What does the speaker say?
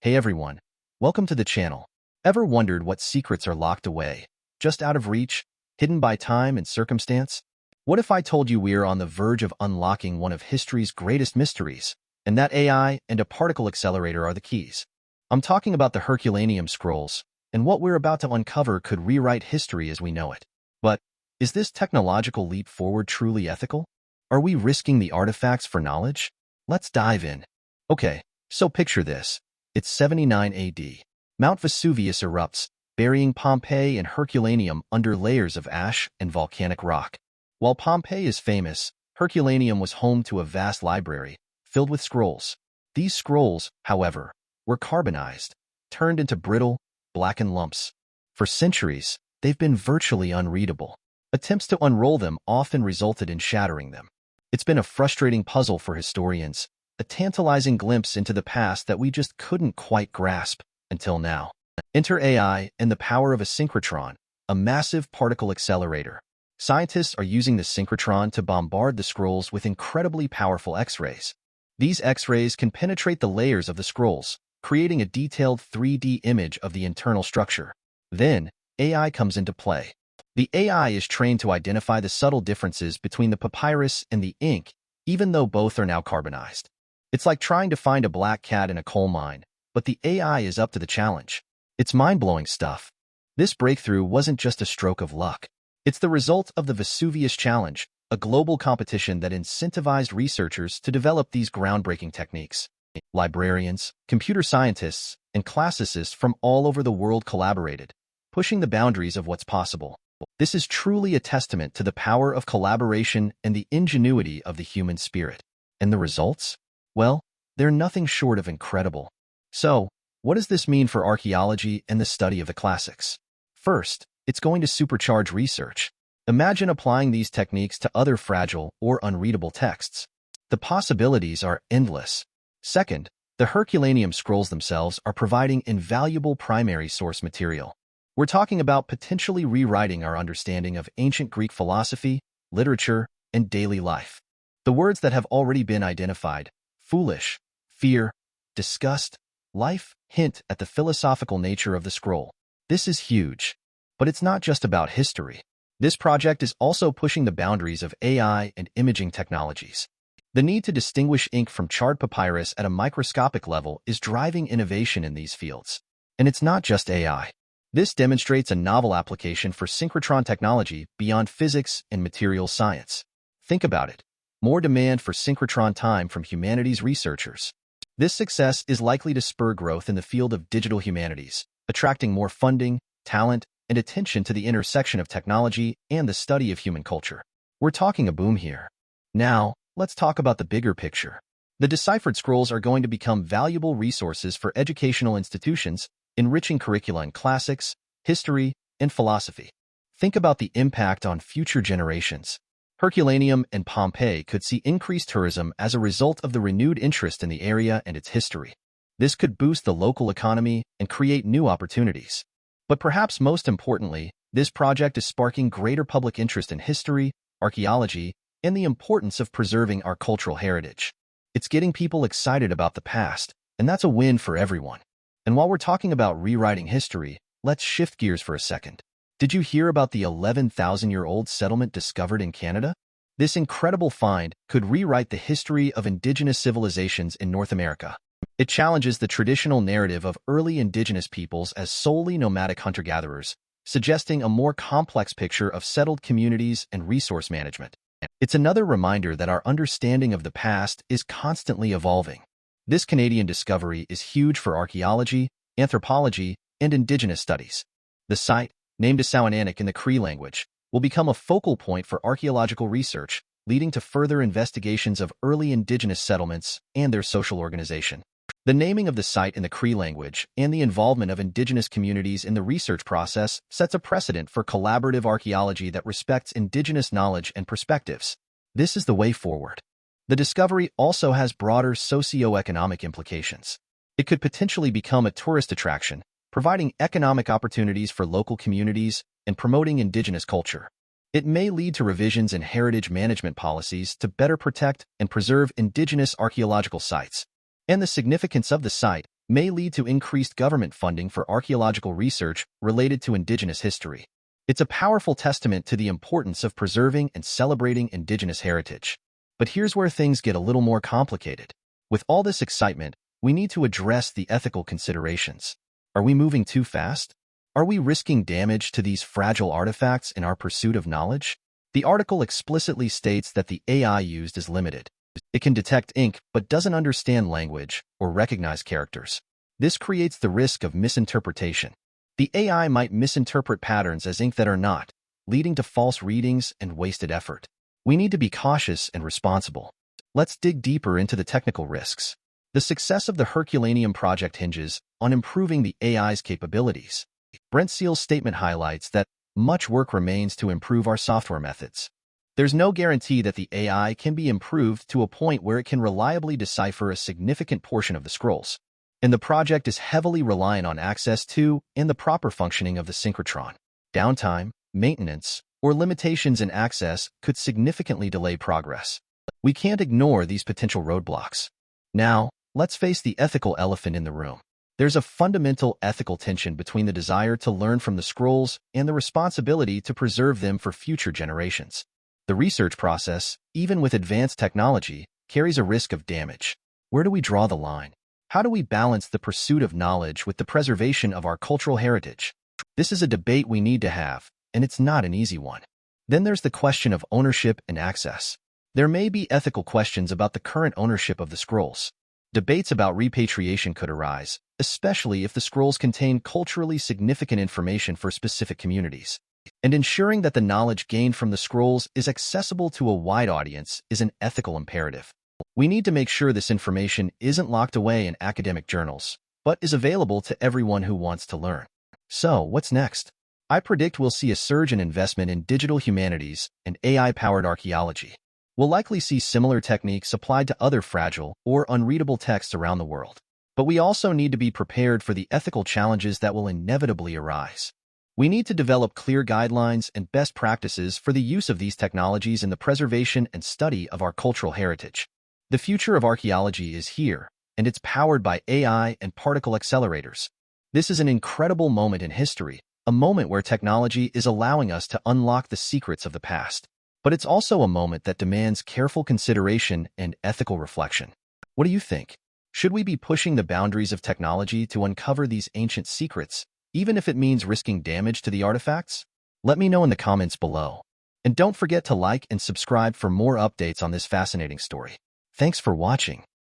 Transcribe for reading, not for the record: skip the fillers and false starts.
Hey everyone, welcome to the channel. Ever wondered what secrets are locked away, just out of reach, hidden by time and circumstance? What if I told you we're on the verge of unlocking one of history's greatest mysteries, and that AI and a particle accelerator are the keys? I'm talking about the Herculaneum scrolls, and what we're about to uncover could rewrite history as we know it. But is this technological leap forward truly ethical? Are we risking the artifacts for knowledge? Let's dive in. Okay, so picture this. It's 79 AD. Mount Vesuvius erupts, burying Pompeii and Herculaneum under layers of ash and volcanic rock. While Pompeii is famous, Herculaneum was home to a vast library filled with scrolls. These scrolls, however, were carbonized, turned into brittle, blackened lumps. For centuries, they've been virtually unreadable. Attempts to unroll them often resulted in shattering them. It's been a frustrating puzzle for historians, a tantalizing glimpse into the past that we just couldn't quite grasp until now. Enter AI and the power of a synchrotron, a massive particle accelerator. Scientists are using the synchrotron to bombard the scrolls with incredibly powerful X-rays. These X-rays can penetrate the layers of the scrolls, creating a detailed 3D image of the internal structure. Then, AI comes into play. The AI is trained to identify the subtle differences between the papyrus and the ink, even though both are now carbonized. It's like trying to find a black cat in a coal mine, but the AI is up to the challenge. It's mind-blowing stuff. This breakthrough wasn't just a stroke of luck. It's the result of the Vesuvius Challenge, a global competition that incentivized researchers to develop these groundbreaking techniques. Librarians, computer scientists, and classicists from all over the world collaborated, pushing the boundaries of what's possible. This is truly a testament to the power of collaboration and the ingenuity of the human spirit. And the results? Well, they're nothing short of incredible. So, what does this mean for archaeology and the study of the classics? First, it's going to supercharge research. Imagine applying these techniques to other fragile or unreadable texts. The possibilities are endless. Second, the Herculaneum scrolls themselves are providing invaluable primary source material. We're talking about potentially rewriting our understanding of ancient Greek philosophy, literature, and daily life. The words that have already been identified, foolish, fear, disgust, life, hint at the philosophical nature of the scroll. This is huge. But it's not just about history. This project is also pushing the boundaries of AI and imaging technologies. The need to distinguish ink from charred papyrus at a microscopic level is driving innovation in these fields. And it's not just AI. This demonstrates a novel application for synchrotron technology beyond physics and materials science. Think about it. More demand for synchrotron time from humanities researchers. This success is likely to spur growth in the field of digital humanities, attracting more funding, talent, and attention to the intersection of technology and the study of human culture. We're talking a boom here. Now, let's talk about the bigger picture. The deciphered scrolls are going to become valuable resources for educational institutions, enriching curricula in classics, history, and philosophy. Think about the impact on future generations. Herculaneum and Pompeii could see increased tourism as a result of the renewed interest in the area and its history. This could boost the local economy and create new opportunities. But perhaps most importantly, this project is sparking greater public interest in history, archaeology, and the importance of preserving our cultural heritage. It's getting people excited about the past, and that's a win for everyone. And while we're talking about rewriting history, let's shift gears for a second. Did you hear about the 11,000-year-old settlement discovered in Canada? This incredible find could rewrite the history of indigenous civilizations in North America. It challenges the traditional narrative of early indigenous peoples as solely nomadic hunter-gatherers, suggesting a more complex picture of settled communities and resource management. It's another reminder that our understanding of the past is constantly evolving. This Canadian discovery is huge for archaeology, anthropology, and indigenous studies. The site, named Accelerator in the Cree language, will become a focal point for archaeological research, leading to further investigations of early indigenous settlements and their social organization. The naming of the site in the Cree language and the involvement of indigenous communities in the research process sets a precedent for collaborative archaeology that respects indigenous knowledge and perspectives. This is the way forward. The discovery also has broader socio-economic implications. It could potentially become a tourist attraction, providing economic opportunities for local communities and promoting indigenous culture. It may lead to revisions in heritage management policies to better protect and preserve indigenous archaeological sites. And the significance of the site may lead to increased government funding for archaeological research related to indigenous history. It's a powerful testament to the importance of preserving and celebrating indigenous heritage. But here's where things get a little more complicated. With all this excitement, we need to address the ethical considerations. Are we moving too fast? Are we risking damage to these fragile artifacts in our pursuit of knowledge? The article explicitly states that the AI used is limited. It can detect ink but doesn't understand language or recognize characters. This creates the risk of misinterpretation. The AI might misinterpret patterns as ink that are not, leading to false readings and wasted effort. We need to be cautious and responsible. Let's dig deeper into the technical risks. The success of the Herculaneum project hinges on improving the AI's capabilities. Brent Seal's statement highlights that much work remains to improve our software methods. There's no guarantee that the AI can be improved to a point where it can reliably decipher a significant portion of the scrolls, and the project is heavily reliant on access to and the proper functioning of the synchrotron. Downtime, maintenance, or limitations in access could significantly delay progress. We can't ignore these potential roadblocks. Now, let's face the ethical elephant in the room. There's a fundamental ethical tension between the desire to learn from the scrolls and the responsibility to preserve them for future generations. The research process, even with advanced technology, carries a risk of damage. Where do we draw the line? How do we balance the pursuit of knowledge with the preservation of our cultural heritage? This is a debate we need to have, and it's not an easy one. Then there's the question of ownership and access. There may be ethical questions about the current ownership of the scrolls. Debates about repatriation could arise, especially if the scrolls contain culturally significant information for specific communities. And ensuring that the knowledge gained from the scrolls is accessible to a wide audience is an ethical imperative. We need to make sure this information isn't locked away in academic journals, but is available to everyone who wants to learn. So, what's next? I predict we'll see a surge in investment in digital humanities and AI-powered archaeology. We'll likely see similar techniques applied to other fragile or unreadable texts around the world. But we also need to be prepared for the ethical challenges that will inevitably arise. We need to develop clear guidelines and best practices for the use of these technologies in the preservation and study of our cultural heritage. The future of archaeology is here, and it's powered by AI and particle accelerators. This is an incredible moment in history, a moment where technology is allowing us to unlock the secrets of the past. But it's also a moment that demands careful consideration and ethical reflection. What do you think? Should we be pushing the boundaries of technology to uncover these ancient secrets, even if it means risking damage to the artifacts? Let me know in the comments below. And don't forget to like and subscribe for more updates on this fascinating story. Thanks for watching.